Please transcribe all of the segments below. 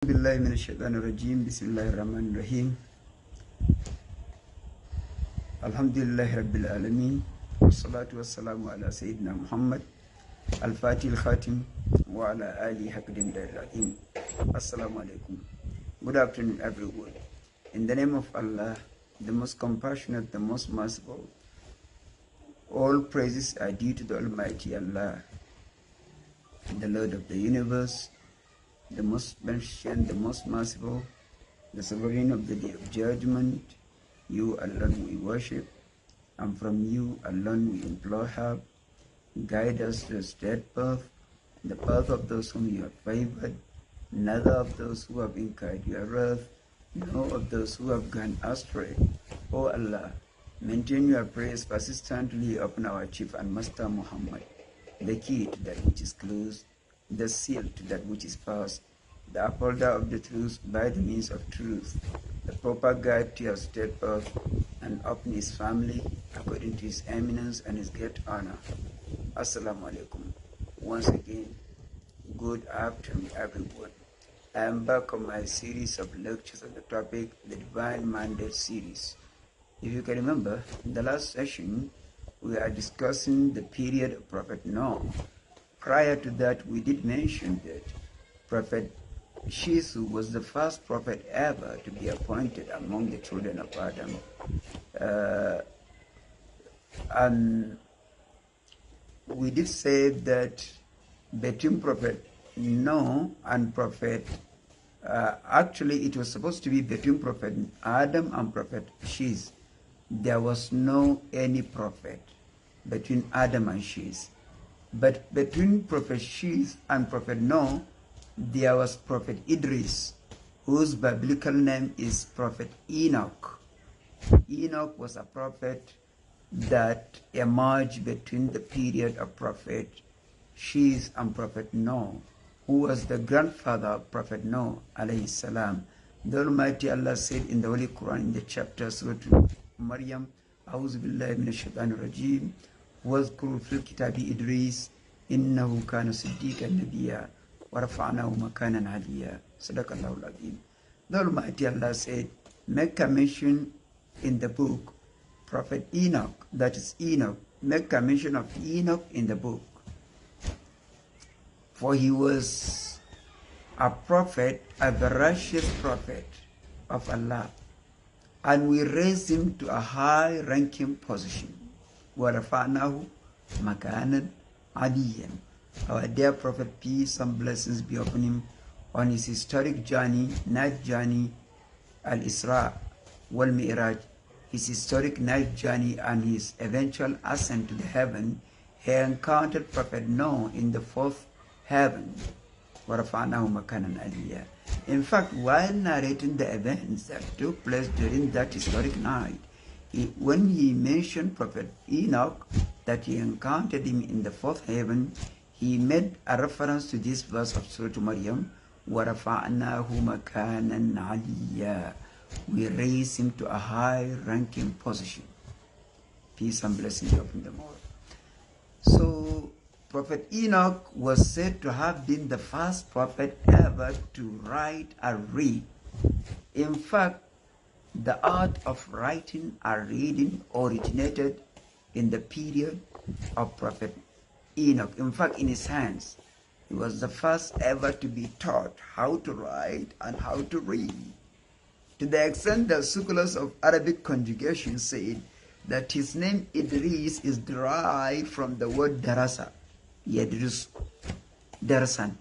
بالله من الشيطان الرجيم بسم الله الرحمن الرحيم الحمد لله رب العالمين والصلاة والسلام على سيدنا محمد الفاتح الخاتم وعلى آله حق العظيم. Assalamu alaikum. Good afternoon everyone. In the name of Allah, the most compassionate, the most merciful, all praises are due to the Almighty Allah, the Lord of the universe, the most beneficent, the most merciful, the sovereign of the day of judgment. You alone we worship, and from you alone we implore help. Guide us to the straight path, the path of those whom you have favored, neither of those who have incurred your wrath, nor of those who have gone astray. O Allah, maintain your praise persistently upon our chief and master Muhammad, the key to that which is closed, the seal to that which is past, the upholder of the truth by the means of truth, the proper guide to your straight path, and upon his family according to his eminence and his great honor. Assalamu alaikum. Once again, good afternoon everyone. I am back on my series of lectures on the topic, the Divine Mandate series. If you can remember, in the last session, we are discussing the period of Prophet Noah. Prior to that, we did mention that Prophet Shisu was the first prophet ever to be appointed among the children of Adam. And we did say that between Prophet Noah and Prophet, actually it was supposed to be between Prophet Adam and Prophet Shiz. There was no any prophet between Adam and Shiz. But between Prophet Shiz and Prophet Noah, there was Prophet Idris, whose biblical name is Prophet Enoch. Enoch was a prophet that emerged between the period of Prophet Shiz and Prophet Noah, who was the grandfather of Prophet Noah alayhi salam. The Almighty Allah said in the Holy Quran in the chapter Surah Maryam, A'udhu billahi minash shaitanir rajim, واذكروا في الكتاب إدريس إنه كان صديقا نبيا ورفعناه مكانا عليا صدق الله العظيم. The Almighty Allah said, make a mention in the book Prophet Enoch, that is Enoch, make a mention of Enoch in the book, for he was a prophet, a righteous prophet of Allah, and we raised him to a high ranking position. وَرَفَعْنَاهُ مَكَانًا عَلِيًّا. Our dear Prophet, peace and blessings be upon him, on his historic journey, night journey, Al-Isra wal-Mi'raj, his historic night journey and his eventual ascent to the heaven, he encountered Prophet Noah in the fourth heaven. وَرَفَعْنَاهُ مَكَانًا عَلِيًّا. In fact, while narrating the events that took place during that historic night, when he mentioned Prophet Enoch, that he encountered him in the fourth heaven, he made a reference to this verse of Surah Maryam, وَرَفَعْنَاهُ مَكَانًا عَلِيًّا. We raised him to a high-ranking position. Peace and blessings upon them all. So, Prophet Enoch was said to have been the first prophet ever to write and read. In fact, the art of writing and reading originated in the period of Prophet Enoch. In fact, in his hands, he was the first ever to be taught how to write and how to read. To the extent that scholars of Arabic conjugation said that his name Idris is derived from the word darasa. Yadris, darasan,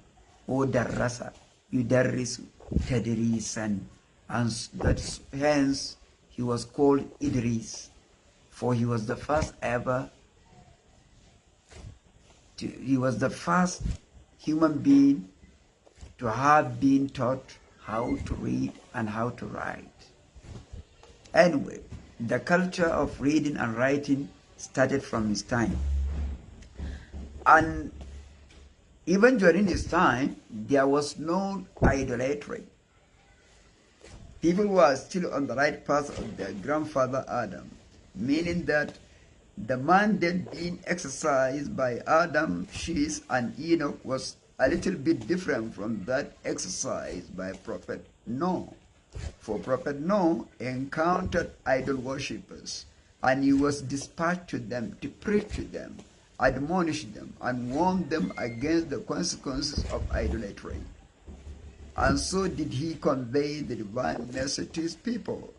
or darasa, yudarrisu, tadrisan. And that's hence he was called Idris, for he was the first ever he was the first human being to have been taught how to read and how to write. Anyway, the culture of reading and writing started from his time, and even during his time there was no idolatry. People were still on the right path of their grandfather Adam, meaning that the mandate being exercised by Adam, Shiz, and Enoch was a little bit different from that exercise by Prophet Noah. For Prophet Noah encountered idol worshippers, and he was dispatched to them to preach to them, admonish them, and warn them against the consequences of idolatry. And so did he convey the divine message to his people.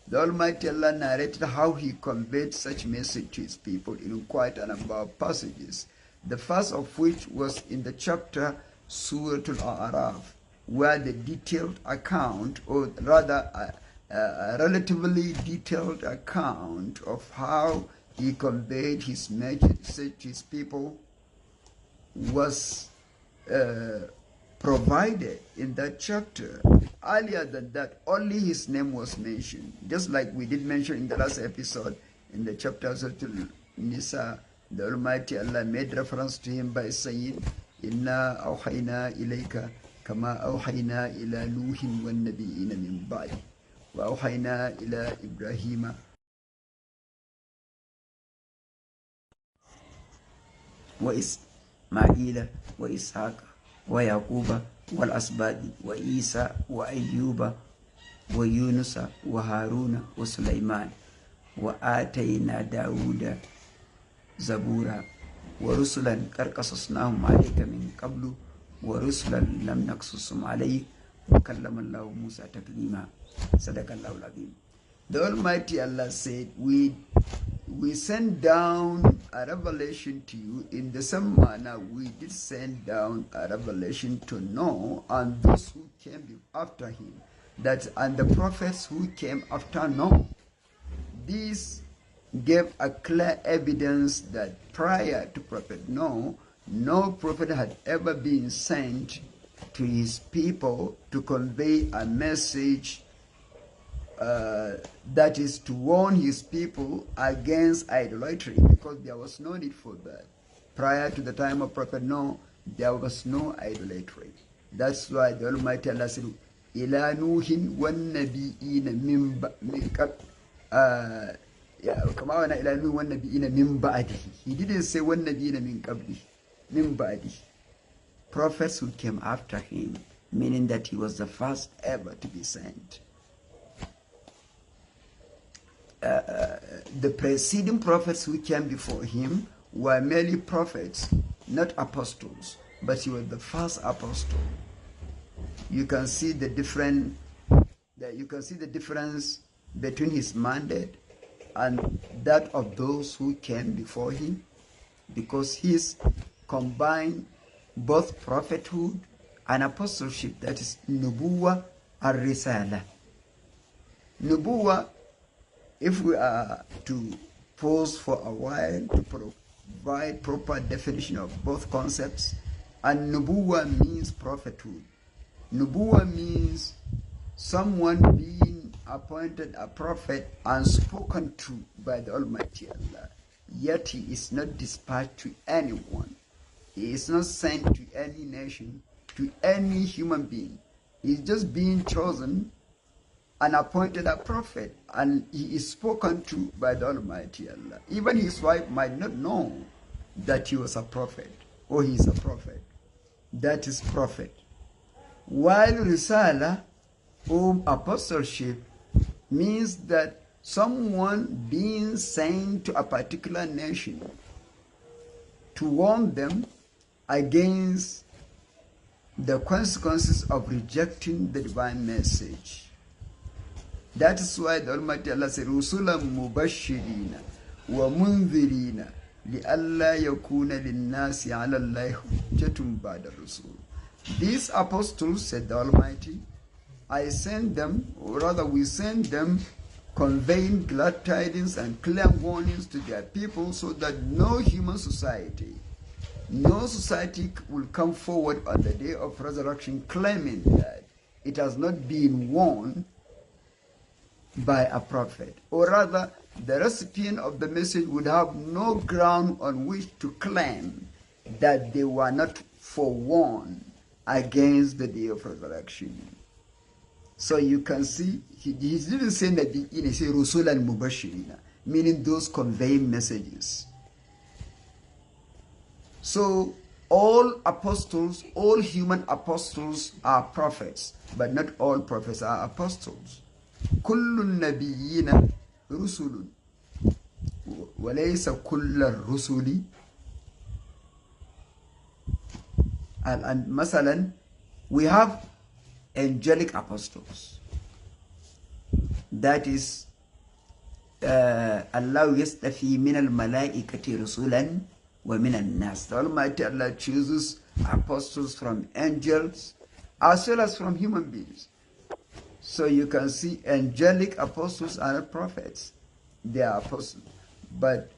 The Almighty Allah narrated how he conveyed such message to his people in quite a number of passages. The first of which was in the chapter Surah Al-A'raf, where the detailed account, or rather a relatively detailed account of how he conveyed his message to his people was provided in that chapter. Earlier than that, only his name was mentioned, just like we did mention in the last episode in the chapter of Nisa. The Almighty Allah made reference to him by saying, Inna awhayna ilayka kama awhayna ila Nuhin wa nabiyina min ba'di wa awhayna ila Ibrahima wa Ismaila wa Ishaqa wa Yaquba wal asbadi wa Isa wa Ayyuba wa Yunusa wa Haruna wa Sulaiman wa atayna Dawuda Zabura wa rusulan qad qasasnahum alayka min qablu wa rusulan lam naqsusum alayk wa kallama Allahu Musa taklima. Sadaqallahu al-azim. The Almighty Allah said, we send down a revelation to you in the same manner we did send down a revelation to Noah and those who came after him, and the prophets who came after Noah. This gave a clear evidence that prior to Prophet Noah, no prophet had ever been sent to his people to convey a message that is to warn his people against idolatry, because there was no need for that. Prior to the time of Prophet Noah, there was no idolatry. That's why the Almighty Allah said, إِلَى نُوحٍ وَالنَّبِيِّينَ مِن بَعْدِهِ. He didn't say وَالنَّبِيِّينَ مِن قَبْلِهِ, مِن بَعْدِهِ. Prophets who came after him, meaning that he was the first ever to be sent. The preceding prophets who came before him were merely prophets, not apostles, but he was the first apostle. You can see the difference between his mandate and that of those who came before him, because he's combined both prophethood and apostleship, that is nubuwa and risala. Nubuwa, if we are to pause for a while to provide proper definition of both concepts, and nubuwa means prophethood. Nubuwa means someone being appointed a prophet and spoken to by the Almighty Allah, yet he is not dispatched to anyone. He is not sent to any nation, to any human being. He is just being chosen and appointed a prophet, and he is spoken to by the Almighty Allah. Even his wife might not know that he was a prophet or he is a prophet. That is prophet. While risala or apostleship means that someone being sent to a particular nation to warn them against the consequences of rejecting the divine message. That is why the Almighty Allah said, رُسُلًا مُبَشِّرِينَ وَمُنذِرِينَ لِأَلَّا يَكُونَ لِلنَّاسِ عَلَى اللَّهِ حُجَّةٌ بَعْدَ الرُّسُلِ. These apostles, said the Almighty, I send them, or rather we send them, conveying glad tidings and clear warnings to their people, so that no society will come forward on the day of resurrection claiming that it has not been warned by a prophet, or rather the recipient of the message would have no ground on which to claim that they were not forewarned against the day of resurrection. So you can see, he didn't say Nabi'in, he said Rusulan Mubashirina, meaning those conveying messages. So All apostles, all human apostles are prophets, but not all prophets are apostles. كل النبيين رسل وليس كل الرسل. And مثلا, we have angelic apostles. That is, Allah yastafi min al-malaikati rusulan wa min al-nas. The Almighty Allah chooses apostles from angels as well as from human beings. So you can see angelic apostles are not prophets. They are apostles. But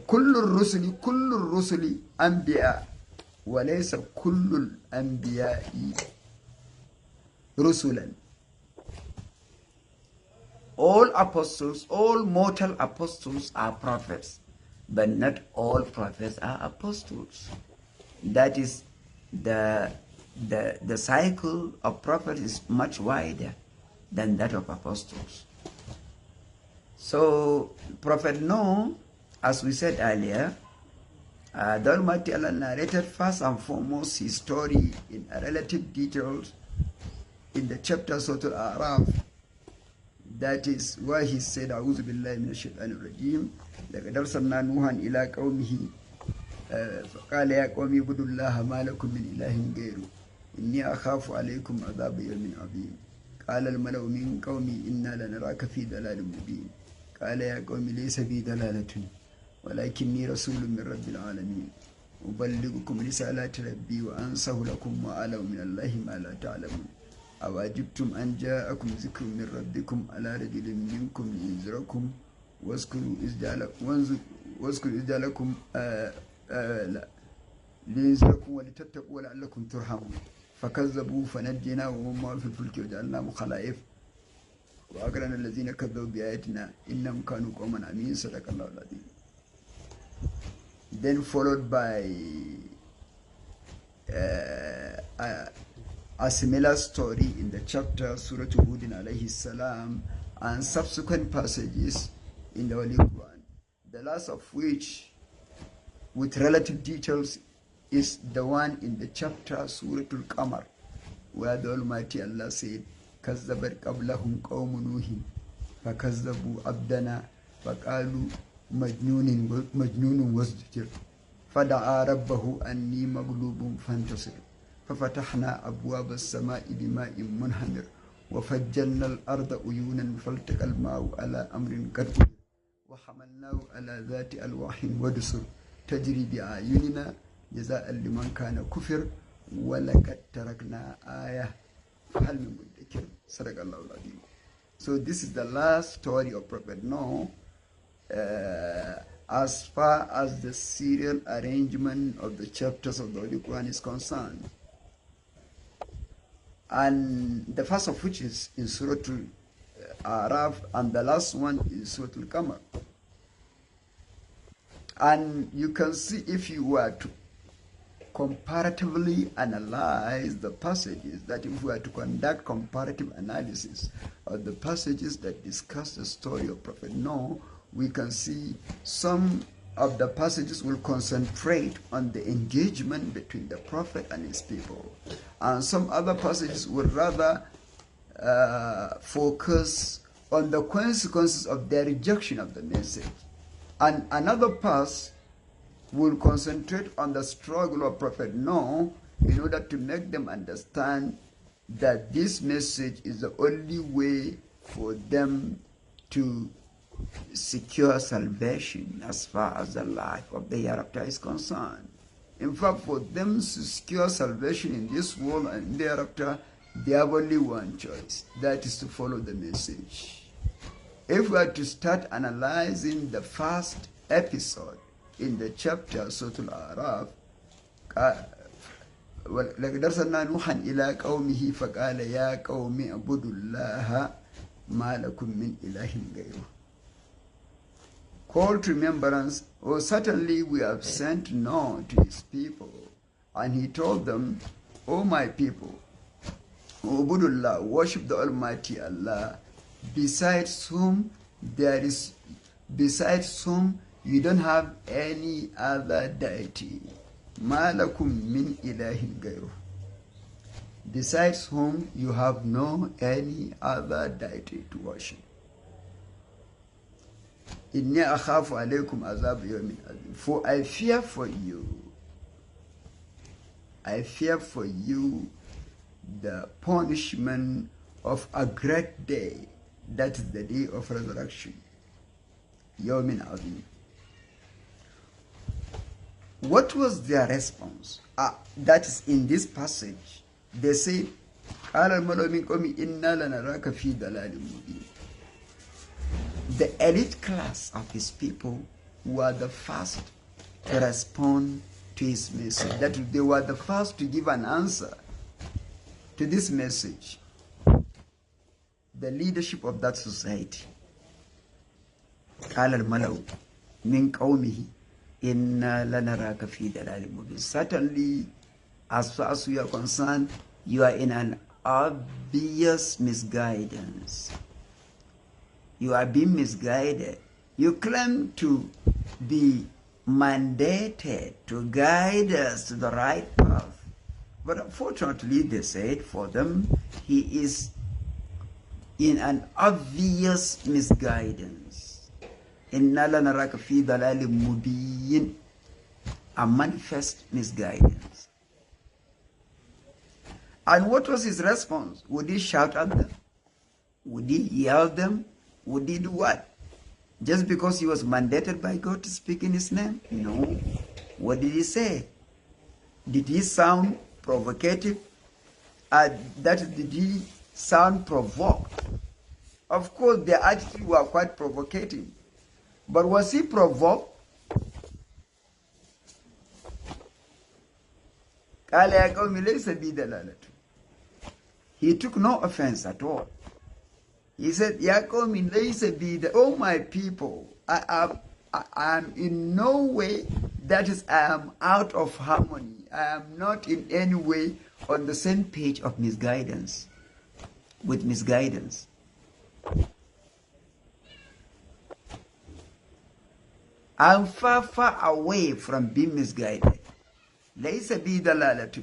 كل الرسل أنبياء وليس كل الأنبياء رسلا. All apostles, all mortal apostles are prophets, but not all prophets are apostles. That is, the cycle of prophets is much wider than that of apostles. So, Prophet Noah, as we said earlier, the Almighty Allah narrated first and foremost his story in relative details in the chapters of Al-Araf. That is why he said, أعوذ بالله من الشيطان الرجيم لقد أرسلنا نوحا إلى قومه فقال يا قوم اعبدوا الله ما لكم من إله غيره إني أخاف عليكم عذاب يوم عظيم قال الملأ من قومي إنا لنراك في ضلال مبين قال يا قوم ليس بي ضلالة ولكني رسول من رب العالمين أبلغكم رسالات ربي وأنصح لكم وأعلم من الله ما لا تعلمون أواجبتم أن جاءكم ذكر من ربكم على رجل منكم لينذركم واذكروا إذ جعلكم لينذركم ولتتقوا ولعلكم ترحمون فكذبوا فنجيناه ومن معه في الفلك وجعلناهم خلائف وأغرقنا الذين كذبوا بآياتنا إنهم كانوا قوما عمين. صدق الله العظيم. Then followed by a similar story in the chapter Surah Hud alayhi salam and subsequent passages in the Holy Quran. The last of which, with relative details, is the one in the chapter Surah Al-Qamar, where the Almighty Allah said, كَذَّبَتْ قَبْلَهُمْ قَوْمُ نُوحٍ فَكَذَّبُوا عَبْدَنَا فَقَالُوا مَجْنُونٌ وَازْدُجِرَ فَدَعَا رَبَّهُ أَنِّي مَغْلُوبٌ فَانْتَصِرْ ففتحنا أبواب السماء بماء منهمر وفجرنا الأرض عيونا فالتقى الماء على أمر قد قدر وحملناه على ذات ألواح ودسر تجري بأعيننا جزاء لمن كان كفر ولقد تركنا آية فهل من مدكر. صدق الله العظيم. So this is the last story of Prophet Noah as far as the serial arrangement of the chapters of the Holy Quran is concerned. And the first of which is in Surah Al-Araf, and the last one is Surah Al-Qamar. And you can see, if you were to comparatively analyze the passages, that if we were to conduct comparative analysis of the passages that discuss the story of Prophet Noah, we can see some of the passages will concentrate on the engagement between the Prophet and his people, and some other passages will rather focus on the consequences of their rejection of the message, and another part will concentrate on the struggle of Prophet Noah in order to make them understand that this message is the only way for them to secure salvation as far as the life of the hereafter is concerned. In fact, for them to secure salvation in this world and thereafter, they have only one choice, that is to follow the message. If we are to start analyzing the first episode in the chapter Surah Al-Araf, لقد أرسلنا نوحا إلى قومه فقال يا قوم اعبدوا الله ما لكم من إله غيره. Call to remembrance, oh, certainly we have sent Noah to his people, and he told them, O my people, Ubudullah, worship the Almighty Allah, besides whom you don't have any other deity. ما لكم من إله غيره. Besides whom you have no any other deity to worship. إني أخاف عليكم عذاب يوم عظيم. For I fear for you. I fear for you the punishment of a great day. That is the day of resurrection. يوم عظيم. What was their response? That is in this passage. They say, قال الملأ من قومه إنا لنراك في ضلال مبين. The elite class of his people were the first to respond to his message. That they were the first to give an answer to this message. The leadership of that society. قال الملأ من قومه إنا لنراك في ضلال مبين. Certainly, as far as we are concerned, you are in an obvious misguidance. You are being misguided. You claim to be mandated to guide us to the right path. But unfortunately, they said for them, he is in an obvious misguidance. Inna lanaraka fi dalalin mubin, a manifest misguidance. And what was his response? Would he shout at them? Would he yell at them? Would he do what? Just because he was mandated by God to speak in his name? No. What did he say? Did he sound provocative? Did he sound provoked? Of course, their attitude were quite provocative. But was he provoked? He took no offense at all. He said, oh my people, I am in no way, that is, I am out of harmony. I am not in any way on the same page of misguidance, with misguidance. I'm far, far away from being misguided. ليس بي دلالة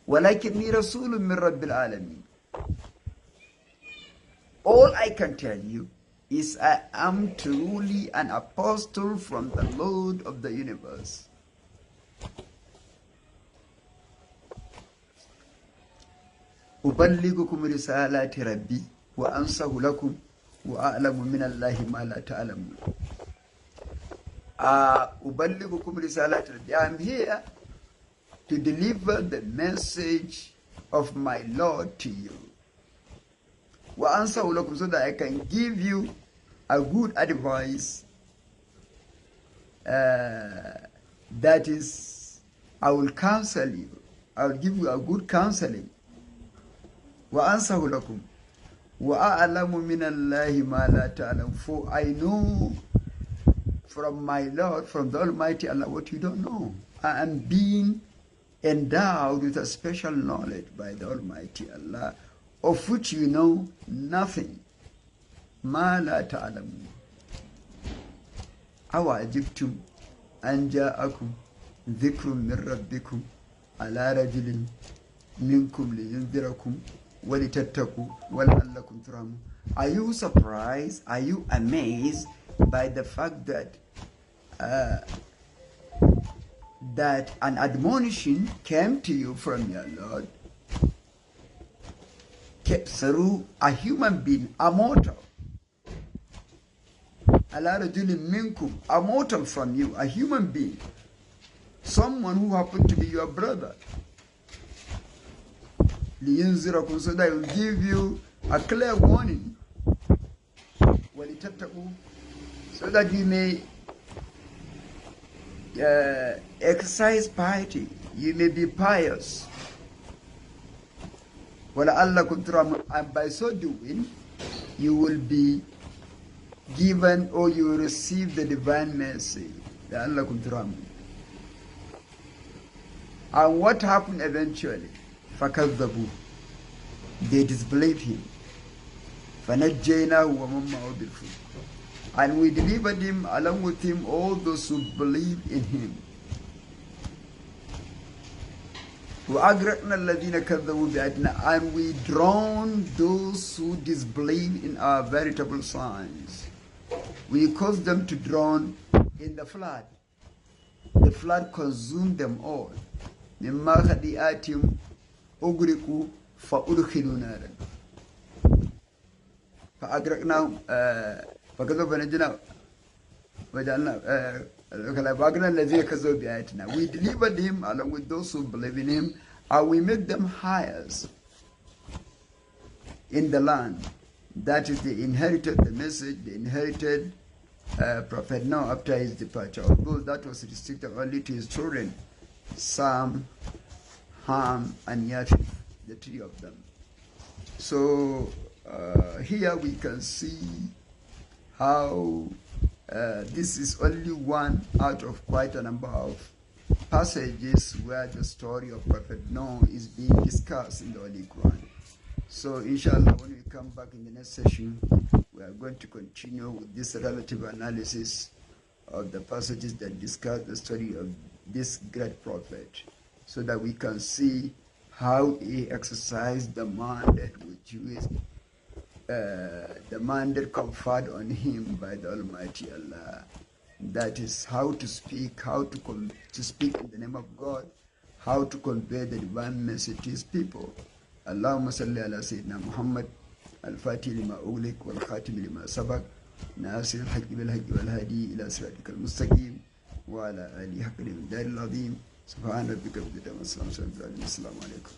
ولكني رسول من رب العالمين. All I can tell you is I am truly an apostle from the Lord of the universe. أبلغكم رسالات ربي وأنصح لكم وأعلم من الله ما لا تعلمون. أبلغكم رسالات ربي. I am here to deliver the message of my Lord to you. وأنصح لكم, so that I can give you a good advice. That is, I will counsel you. I will give you a good counseling. وأنصح لكم وأعلم من الله ما لا تعلم. For I know from my Lord, from the Almighty Allah, what you don't know. I am being endowed with a special knowledge by the Almighty Allah, of which you know nothing. ما لا تعلمون. أوعجبتم أن جاءكم ذكر من ربكم على رجل منكم لينذركم ولتتقوا ولعلكم ترحمون. Are you surprised? Are you amazed by the fact that that an admonition came to you from your Lord through a human being, a mortal? Ala rajulin minkum, a mortal from you, a human being, someone who happened to be your brother. لِيُنْذِرَكُمْ, so that I will give you a clear warning. وَلِتَتَّقُوا, so that you may exercise piety, you may be pious. وَلَعَلَّكُمْ تُرْحَمُونَ, and by so doing, you will be given, or you will receive the divine mercy. لَعَلَّكُمْ تُرْحَمُونَ. And what happened eventually? فَكَذَّبُوا, they disbelieved him. فَنَجَّيْنَاهُ وَمَن مَّعَهُ بِالْفُلْكِ, And we delivered him along with him all those who believe in him. وأغرقنا الذين كذبوا بآياتنا, and we drowned those who disbelieve in our veritable signs. We caused them to drown in the flood. The flood consumed them all. مما خطيئاتهم أغرقوا فأدخلوا نارا فأغرقناهم فكذبوا فنجيناهم وجعلنا الذين كذبوا بآياتنا. We delivered him along with those who believe in him, and we made them heirs in the land. That is, they inherited the message, they inherited Prophet Noah after his departure, although that was restricted only to his children, Sam, Ham, and Yafith, the three of them. So here we can see how this is only one out of quite a number of passages where the story of Prophet Noah is being discussed in the Holy Quran. So inshallah, when we come back in the next session, we are going to continue with this relative analysis of the passages that discuss the story of this great prophet, so that we can see how he exercised the mandate which is the mandate conferred on him by the Almighty Allah. That is how to speak, how to speak in the name of God, how to convey the divine message to his people. Allahumma salli ala Sayyidina Muhammad al-Fatih lima ughliq wal khatim lima sabaq nasir al-haqq bil haqq wal hadi ila siratikal mustaqim wa ala alihi haqqa al-daril azim subhana rabbika rabbil izzati amma yasifun. Assalamu alaikum.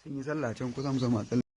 Sun yi sallah can kusan zama